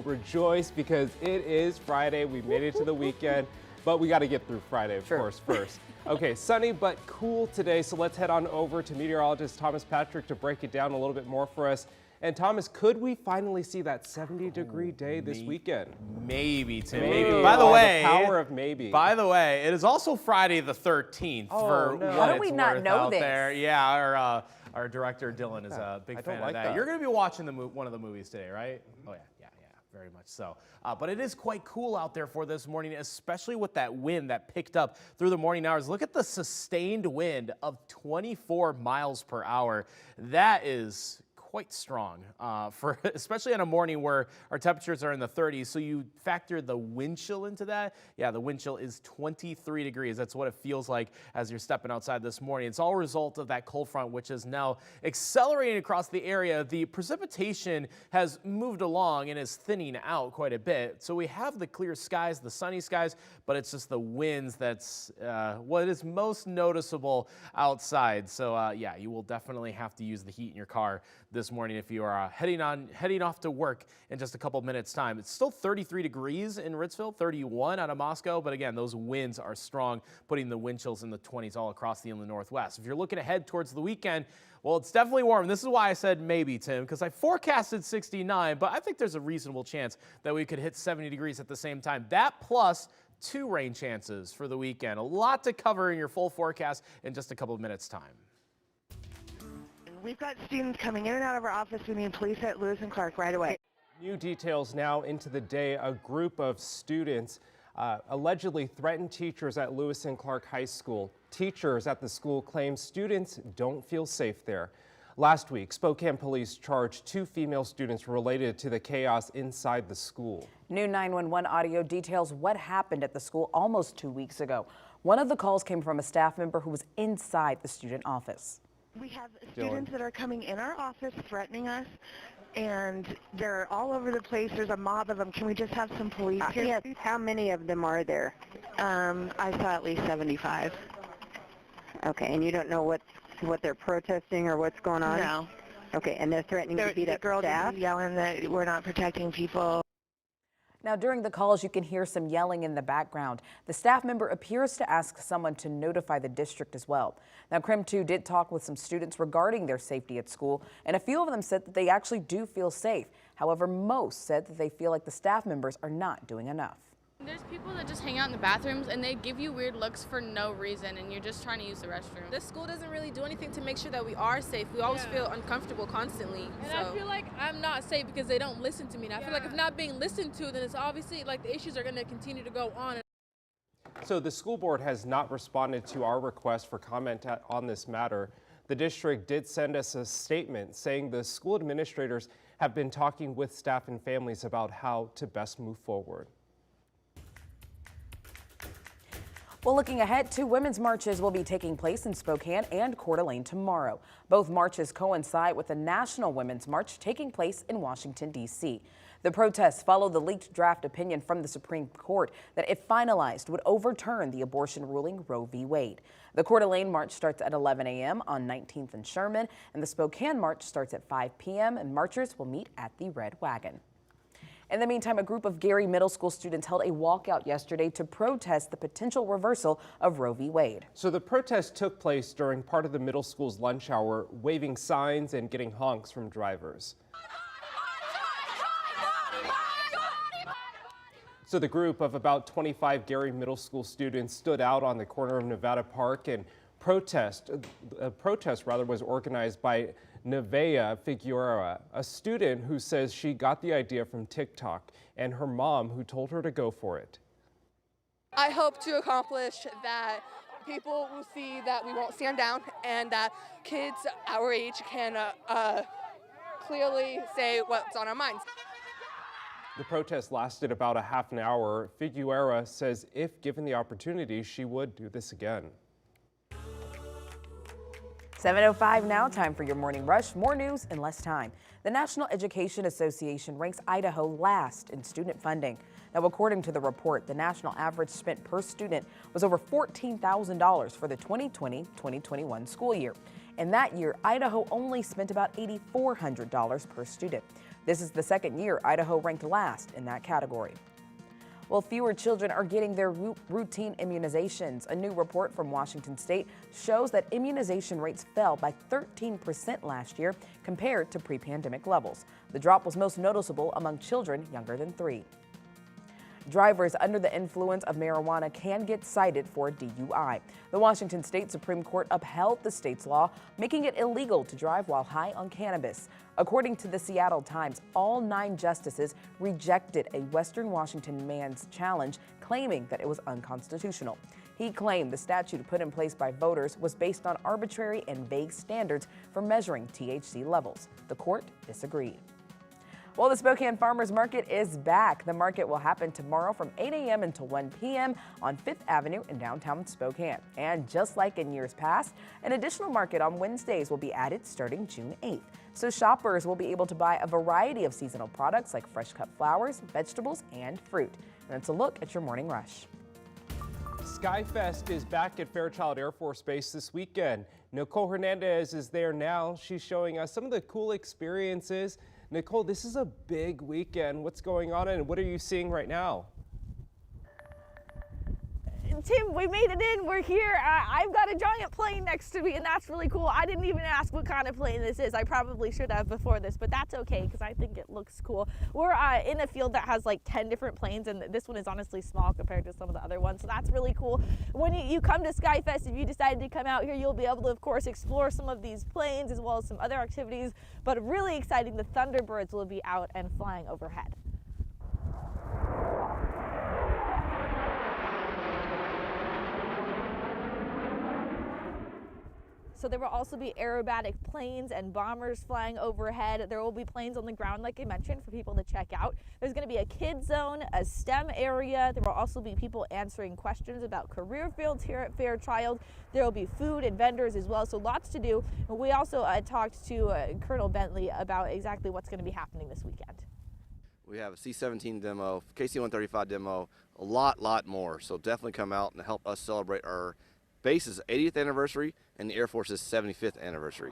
Rejoice because it is Friday. We made it to the weekend, but we got to get through Friday, of course, first. Okay, sunny but cool today, so let's head on over to meteorologist Thomas Patrick to break it down a little bit more for us. And Thomas, could we finally see that 70-degree day this weekend? Maybe, Tim. Maybe. By the way, the power of maybe. By the way, it is also Friday the 13th. Oh, no. How do we not know this? There. Yeah, our director Dylan is a big fan like of that. that. You're going to be watching one of the movies today, right? Oh yeah. Very much so. But it is quite cool out there for this morning, especially with that wind that picked up through the morning hours. Look at the sustained wind of 24 miles per hour. That is quite strong, for especially on a morning where our temperatures are in the 30s. So you factor the wind chill into that. Yeah, the wind chill is 23 degrees. That's what it feels like as you're stepping outside this morning. It's all a result of that cold front, which is now accelerating across the area. The precipitation has moved along and is thinning out quite a bit. So we have the clear skies, the sunny skies, but it's just the winds that's what is most noticeable outside. So yeah, you will definitely have to use the heat in your car this morning if you are heading off to work in just a couple minutes time. It's still 33 degrees in Ritzville, 31 out of Moscow, but again, those winds are strong, putting the wind chills in the 20s all across the inland northwest. If you're looking ahead towards the weekend, well, it's definitely warm. This is why I said maybe, Tim, because I forecasted 69, but I think there's a reasonable chance that we could hit 70 degrees at the same time. That plus 2 rain chances for the weekend. A lot to cover in your full forecast in just a couple of minutes' time. We've got students coming in and out of our office. We need police at Lewis and Clark right away. New details now into the day. A group of students allegedly threatened teachers at Lewis and Clark High School. Teachers at the school claim students don't feel safe there. Last week, Spokane police charged 2 female students related to the chaos inside the school. New 911 audio details what happened at the school almost 2 weeks ago. One of the calls came from a staff member who was inside the student office. We have students that are coming in our office threatening us, and they're all over the place. There's a mob of them. Can we just have some police here? Yes. How many of them are there? I saw at least 75. Okay, and you don't know what they're protesting or what's going on? No. Okay, and they're threatening to beat up girls staff? yelling that we're not protecting people. Now, during the calls, you can hear some yelling in the background. The staff member appears to ask someone to notify the district as well. Now, KREM 2 did talk with some students regarding their safety at school, and a few of them said that they actually do feel safe. However, most said that they feel like the staff members are not doing enough. There's people that just hang out in the bathrooms and they give you weird looks for no reason and you're just trying to use the restroom. The school doesn't really do anything to make sure that we are safe. We always feel uncomfortable constantly. And I feel like I'm not safe because they don't listen to me. And I feel like if not being listened to, then it's obviously like the issues are going to continue to go on. So the school board has not responded to our request for comment on this matter. The district did send us a statement saying the school administrators have been talking with staff and families about how to best move forward. Well, looking ahead, 2 women's marches will be taking place in Spokane and Coeur d'Alene tomorrow. Both marches coincide with a national women's march taking place in Washington, D.C. The protests follow the leaked draft opinion from the Supreme Court that, if finalized, would overturn the abortion ruling Roe v. Wade. The Coeur d'Alene march starts at 11 a.m. on 19th and Sherman, and the Spokane march starts at 5 p.m., and marchers will meet at the Red Wagon. In the meantime, a group of Gary Middle School students held a walkout yesterday to protest the potential reversal of Roe v. Wade. So the protest took place during part of the middle school's lunch hour, waving signs and getting honks from drivers. So the group of about 25 Gary Middle School students stood out on the corner of Nevada Park, and a protest was organized by Nevaeh Figueroa, a student who says she got the idea from TikTok, and her mom who told her to go for it. I hope to accomplish that people will see that we won't stand down and that kids our age can clearly say what's on our minds. The protest lasted about a half an hour. Figueroa says if given the opportunity, she would do this again. 7:05 now, time for your morning rush. More news in less time. The National Education Association ranks Idaho last in student funding. Now, according to the report, the national average spent per student was over $14,000 for the 2020-2021 school year. In that year, Idaho only spent about $8,400 per student. This is the second year Idaho ranked last in that category. Well, fewer children are getting their routine immunizations. A new report from Washington State shows that immunization rates fell by 13% last year compared to pre-pandemic levels. The drop was most noticeable among children younger than 3. Drivers under the influence of marijuana can get cited for DUI. The Washington State Supreme Court upheld the state's law, making it illegal to drive while high on cannabis. According to the Seattle Times, all 9 justices rejected a Western Washington man's challenge, claiming that it was unconstitutional. He claimed the statute put in place by voters was based on arbitrary and vague standards for measuring THC levels. The court disagreed. Well, the Spokane Farmers Market is back. The market will happen tomorrow from 8 a.m. until 1 p.m. on 5th Avenue in downtown Spokane. And just like in years past, an additional market on Wednesdays will be added starting June 8th. So shoppers will be able to buy a variety of seasonal products like fresh cut flowers, vegetables, and fruit. And that's a look at your morning rush. Skyfest is back at Fairchild Air Force Base this weekend. Nicole Hernandez is there now. She's showing us some of the cool experiences. Nicole, this is a big weekend. What's going on and what are you seeing right now? Tim, we made it in. We're here. I've got a giant plane next to me, and that's really cool. I didn't even ask what kind of plane this is. I probably should have before this, but that's okay because I think it looks cool. We're in a field that has like 10 different planes, and this one is honestly small compared to some of the other ones, so that's really cool. When you come to Skyfest, if you decided to come out here, you'll be able to, of course, explore some of these planes as well as some other activities, but really exciting, the Thunderbirds will be out and flying overhead. So there will also be aerobatic planes and bombers flying overhead. There will be planes on the ground, like I mentioned, for people to check out. There's going to be a kids zone, a STEM area. There will also be people answering questions about career fields here at Fairchild. There will be food and vendors as well, so lots to do. We also talked to Colonel Bentley about exactly what's going to be happening this weekend. We have a C-17 demo, KC-135 demo, a lot more. So definitely come out and help us celebrate our base's 80th anniversary and the Air Force's 75th anniversary.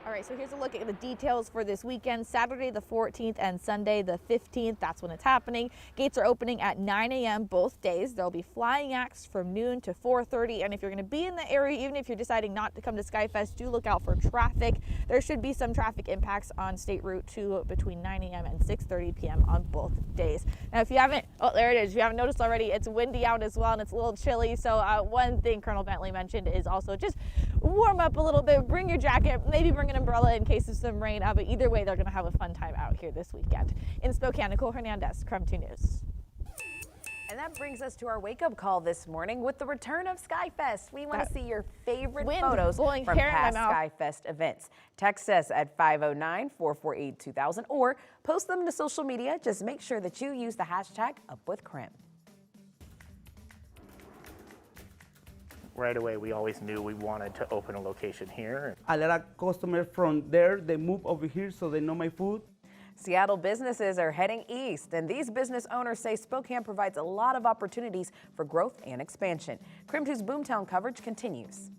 All right, so here's a look at the details for this weekend, Saturday the 14th and Sunday the 15th. That's when it's happening. Gates are opening at 9 a.m. both days. There'll be flying acts from noon to 4:30. And if you're going to be in the area, even if you're deciding not to come to Skyfest, do look out for traffic. There should be some traffic impacts on State Route 2 between 9 a.m. and 6:30 p.m. on both days. Now, if you haven't, oh, there it is. If you haven't noticed already, it's windy out as well, and it's a little chilly. So one thing Colonel Bentley mentioned is also just warm up a little bit, bring your jacket, maybe bring an umbrella in case of some rain, but either way, they're going to have a fun time out here this weekend. In Spokane, Nicole Hernandez, KREM 2 News. And that brings us to our wake-up call this morning with the return of Skyfest. We want to see your favorite photos from past Skyfest events. Text us at 509-448-2000 or post them to social media. Just make sure that you use the hashtag #UpWithKREM. Right away, we always knew we wanted to open a location here. I let a customer from there, they move over here so they know my food. Seattle businesses are heading east, and these business owners say Spokane provides a lot of opportunities for growth and expansion. KREM 2's Boomtown coverage continues.